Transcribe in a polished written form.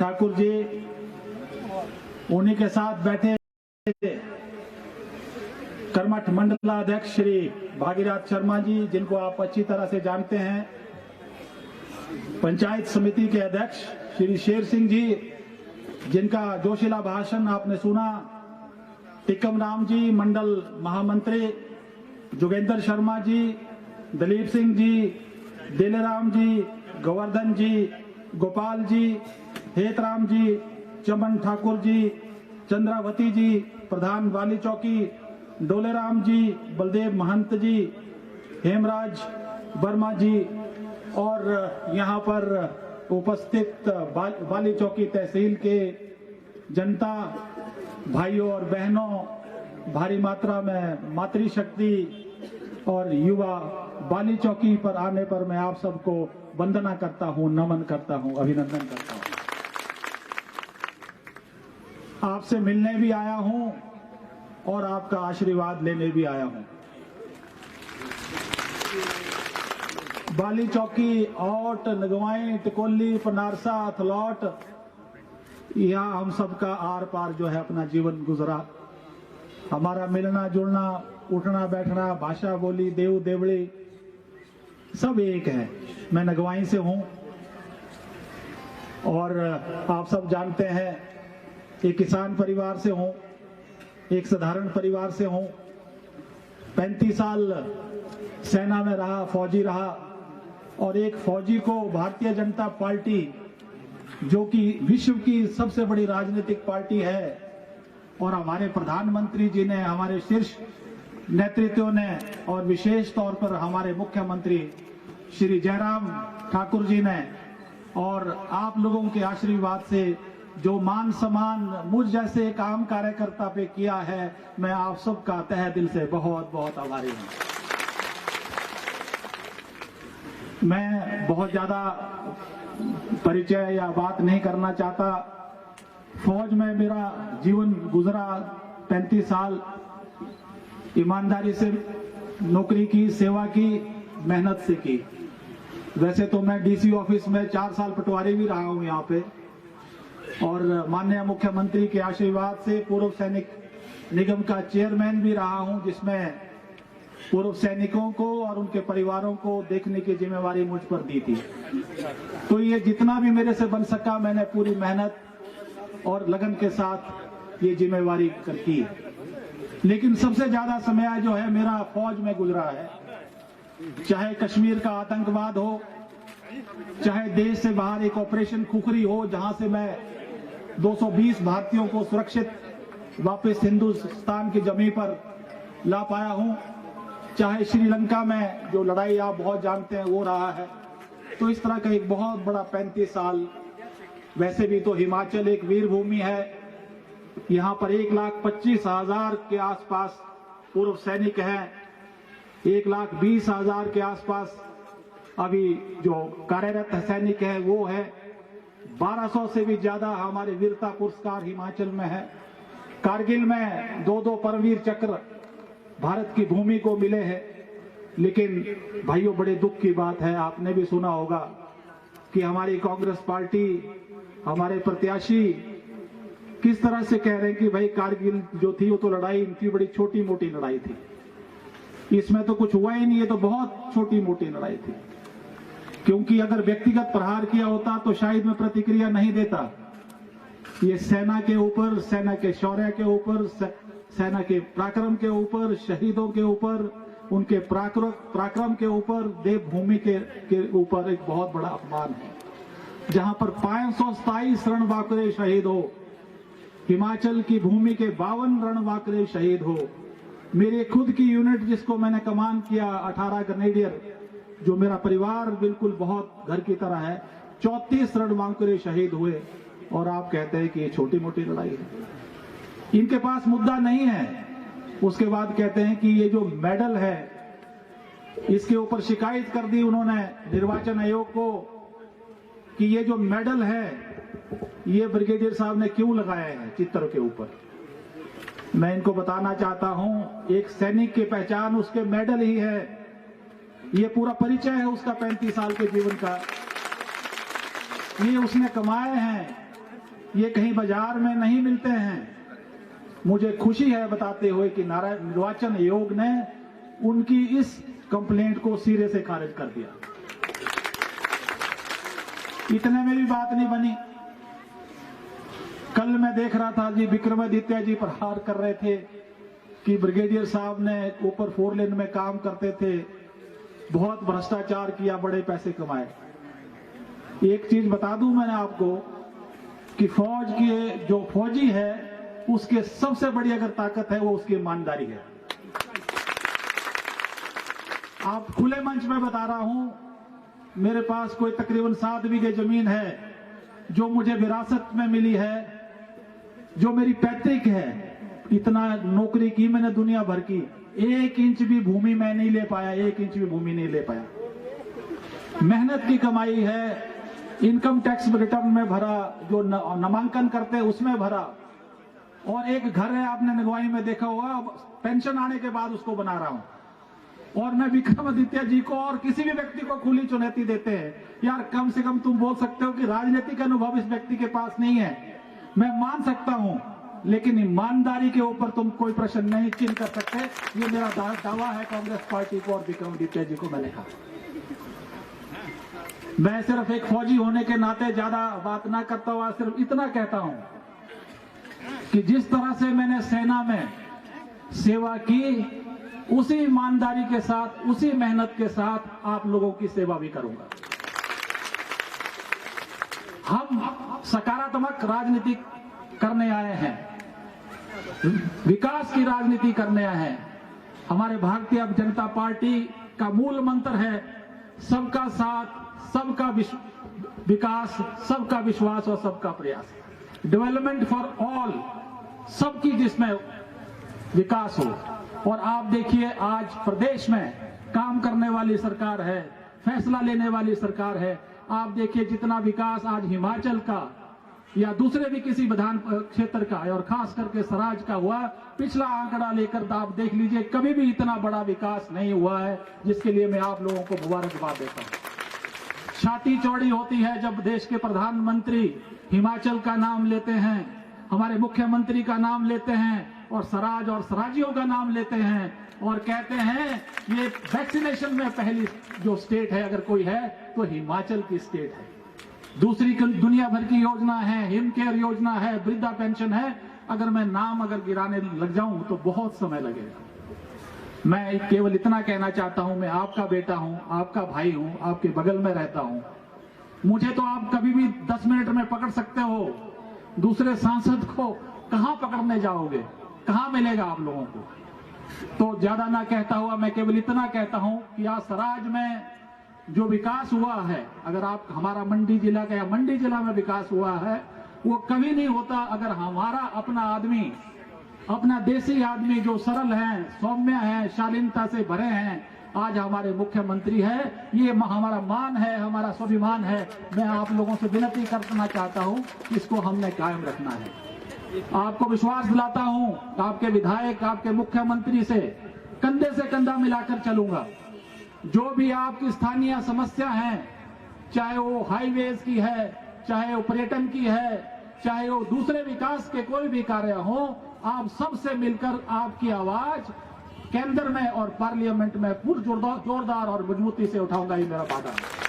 ठाकुर जी, उन्हीं के साथ बैठे कर्मठ मंडलाध्यक्ष श्री भागीरथ शर्मा जी, जिनको आप अच्छी तरह से जानते हैं, पंचायत समिति के अध्यक्ष श्री शेर सिंह जी, जिनका जोशीला भाषण आपने सुना, टिक्कम राम जी, मंडल महामंत्री जोगेंद्र शर्मा जी, दलीप सिंह जी, दिलेराम जी, गोवर्धन जी, गोपाल जी, हेतराम जी, चमन ठाकुर जी, चंद्रावती जी, प्रधान वाली चौकी डोलेराम जी, बलदेव महंत जी, हेमराज वर्मा जी और यहाँ पर उपस्थित वाली चौकी तहसील के जनता भाइयों और बहनों, भारी मात्रा में मातृशक्ति और युवा, बाली चौकी पर आने पर मैं आप सबको वंदना करता हूं, नमन करता हूं, अभिनंदन करता हूं। आपसे मिलने भी आया हूं और आपका आशीर्वाद लेने भी आया हूं। बाली चौकी, औट, नगवाई, टिकोली, पनारसा, थलौट, यहाँ हम सबका आर पार जो है अपना जीवन गुजरा। हमारा मिलना जुलना, उठना बैठना, भाषा बोली, देव देवड़ी सब एक है। मैं नगवाई से हूं और आप सब जानते हैं, एक किसान परिवार से हूं, एक साधारण परिवार से हूं। 35 साल सेना में रहा, फौजी रहा और एक फौजी को भारतीय जनता पार्टी, जो कि विश्व की सबसे बड़ी राजनीतिक पार्टी है, और हमारे प्रधानमंत्री जी ने, हमारे शीर्ष नेतृत्व ने और विशेष तौर पर हमारे मुख्यमंत्री श्री जयराम ठाकुर जी ने और आप लोगों के आशीर्वाद से जो मान सम्मान मुझ जैसे एक आम कार्यकर्ता पे किया है, मैं आप सबका तहे दिल से बहुत बहुत आभारी हूं। मैं बहुत ज्यादा परिचय या बात नहीं करना चाहता। फौज में मेरा जीवन गुजरा, 35 साल ईमानदारी से नौकरी की, सेवा की, मेहनत से की। वैसे तो मैं डीसी ऑफिस में 4 साल पटवारी भी रहा हूं यहाँ पे, और माननीय मुख्यमंत्री के आशीर्वाद से पूर्व सैनिक निगम का चेयरमैन भी रहा हूं, जिसमें पूर्व सैनिकों को और उनके परिवारों को देखने की जिम्मेवारी मुझ पर दी थी। तो ये जितना भी मेरे से बन सका, मैंने पूरी मेहनत और लगन के साथ ये जिम्मेवारी की। लेकिन सबसे ज्यादा समय जो है मेरा फौज में गुजरा है। चाहे कश्मीर का आतंकवाद हो, चाहे देश से बाहर एक ऑपरेशन खुखरी हो, जहां से मैं 220 भारतीयों को सुरक्षित वापस हिंदुस्तान की जमीन पर ला पाया हूं, चाहे श्रीलंका में जो लड़ाई आप बहुत जानते हैं वो रहा है। तो इस तरह का एक बहुत बड़ा 35 साल। वैसे भी तो हिमाचल एक वीर भूमि है। यहाँ पर 1,25,000 के आसपास पूर्व सैनिक हैं, 1,20,000 के आसपास अभी जो कार्यरत सैनिक है वो है। 1200 से भी ज्यादा हमारे वीरता पुरस्कार हिमाचल में है। कारगिल में 2-2 परमवीर चक्र भारत की भूमि को मिले हैं। लेकिन भाइयों, बड़े दुख की बात है, आपने भी सुना होगा कि हमारी कांग्रेस पार्टी, हमारे प्रत्याशी किस तरह से कह रहे हैं कि भाई कारगिल जो थी वो तो लड़ाई थी, बड़ी छोटी मोटी लड़ाई थी, इसमें तो कुछ हुआ ही नहीं, है तो बहुत छोटी मोटी लड़ाई थी। क्योंकि अगर व्यक्तिगत प्रहार किया होता तो शायद मैं प्रतिक्रिया नहीं देता। ये सेना के ऊपर, सेना के शौर्य के ऊपर, सेना के पराक्रम के ऊपर, शहीदों के ऊपर, उनके पराक्रम के ऊपर, देवभूमि के ऊपर एक बहुत बड़ा अपमान है। जहां पर 527 रणबांकुरे शहीद हो, हिमाचल की भूमि के 52 रणबांकुरे शहीद हो। मेरे खुद की यूनिट जिसको मैंने कमान किया, 18 ग्रेनेडियर, जो मेरा परिवार बिल्कुल बहुत घर की तरह है, 34 रणबांकुरे शहीद हुए। और आप कहते हैं कि ये छोटी मोटी लड़ाई है, इनके पास मुद्दा नहीं है। उसके बाद कहते हैं कि ये जो मेडल है, इसके ऊपर शिकायत कर दी उन्होंने निर्वाचन आयोग को कि ये जो मेडल है ये ब्रिगेडियर साहब ने क्यों लगाया है चित्र के ऊपर। मैं इनको बताना चाहता हूं, एक सैनिक की पहचान उसके मेडल ही है। ये पूरा परिचय है उसका 35 साल के जीवन का। ये उसने कमाए हैं, ये कहीं बाजार में नहीं मिलते हैं। मुझे खुशी है बताते हुए कि निर्वाचन आयोग ने उनकी इस कंप्लेंट को सिरे से खारिज कर दिया। इतने में भी बात नहीं बनी। कल मैं देख रहा था जी, विक्रमादित्य जी प्रहार कर रहे थे कि ब्रिगेडियर साहब ने ऊपर 4 लेन में काम करते थे, बहुत भ्रष्टाचार किया, बड़े पैसे कमाए। एक चीज बता दूं मैंने आपको कि फौज के जो फौजी है उसके सबसे बड़ी अगर ताकत है वो उसकी ईमानदारी है। आप खुले मंच में बता रहा हूं, मेरे पास कोई तकरीबन 7 बीघे जमीन है जो मुझे विरासत में मिली है, जो मेरी पैतृक है। इतना नौकरी की मैंने दुनिया भर की, 1 इंच भी भूमि मैं नहीं ले पाया, 1 इंच भी भूमि नहीं ले पाया। मेहनत की कमाई है, इनकम टैक्स रिटर्न में भरा, जो नामांकन करते हैं उसमें भरा, और एक घर है आपने निगवाई में देखा होगा, पेंशन आने के बाद उसको बना रहा हूं। और मैं विक्रमादित्य जी को और किसी भी व्यक्ति को खुली चुनौती देते हैं, यार कम से कम तुम बोल सकते हो कि राजनीतिक अनुभव इस व्यक्ति के पास नहीं है, मैं मान सकता हूं, लेकिन ईमानदारी के ऊपर तुम कोई प्रश्न नहीं चिन्ह कर सकते। ये मेरा दावा है कांग्रेस पार्टी को और विक्रमादित्य जी को मैंने कहा। मैं सिर्फ एक फौजी होने के नाते ज्यादा बात ना करता हुआ सिर्फ इतना कहता हूं कि जिस तरह से मैंने सेना में सेवा की, उसी ईमानदारी के साथ, उसी मेहनत के साथ आप लोगों की सेवा भी करूंगा। हम सकारात्मक राजनीति करने आए हैं, विकास की राजनीति करने आए हैं। हमारे भारतीय जनता पार्टी का मूल मंत्र है सबका साथ, सबका विकास, सबका विश्वास और सबका प्रयास। डेवलपमेंट फॉर ऑल, सबकी जिसमें विकास हो। और आप देखिए आज प्रदेश में काम करने वाली सरकार है, फैसला लेने वाली सरकार है। आप देखिए जितना विकास आज हिमाचल का या दूसरे भी किसी विधान क्षेत्र का है, और खास करके सराज का हुआ, पिछला आंकड़ा लेकर आप देख लीजिए, कभी भी इतना बड़ा विकास नहीं हुआ है, जिसके लिए मैं आप लोगों को मुबारकबाद देता हूं। छाती चौड़ी होती है जब देश के प्रधानमंत्री हिमाचल का नाम लेते हैं, हमारे मुख्यमंत्री का नाम लेते हैं, और सराज और सराजियों का नाम लेते हैं, और कहते हैं ये वैक्सीनेशन में पहली जो स्टेट है अगर कोई है तो हिमाचल की स्टेट है। दूसरी दुनिया भर की योजना है, हिम केयर योजना है, वृद्धा पेंशन है। अगर मैं नाम गिराने लग जाऊं तो बहुत समय लगेगा। मैं केवल इतना कहना चाहता हूं, मैं आपका बेटा हूं, आपका भाई हूं, आपके बगल में रहता हूं। मुझे तो आप कभी भी 10 मिनट में पकड़ सकते हो, दूसरे सांसद को कहां पकड़ने जाओगे, कहां मिलेगा आप लोगों को। तो ज्यादा ना कहता हुआ मैं केवल इतना कहता हूं कि आज सराज में जो विकास हुआ है, अगर आप हमारा मंडी जिला का या मंडी जिला में विकास हुआ है, वो कभी नहीं होता अगर हमारा अपना आदमी, अपना देसी आदमी जो सरल है, सौम्य है, शालीनता से भरे हैं, आज हमारे मुख्यमंत्री है। ये हमारा मान है, हमारा स्वाभिमान है। मैं आप लोगों से विनती करना चाहता हूं कि इसको हमने कायम रखना है। आपको विश्वास दिलाता हूं, आपके विधायक, आपके मुख्यमंत्री से कंधे से कंधा मिलाकर चलूंगा। जो भी आपकी स्थानीय समस्या है, चाहे वो हाईवेज की है, चाहे वो पर्यटन की है, चाहे वो दूसरे विकास के कोई भी कार्य हो, आप सबसे मिलकर आपकी आवाज केंद्र में और पार्लियामेंट में पूरी जोरदार और मजबूती से उठाऊंगा, ये मेरा वादा है।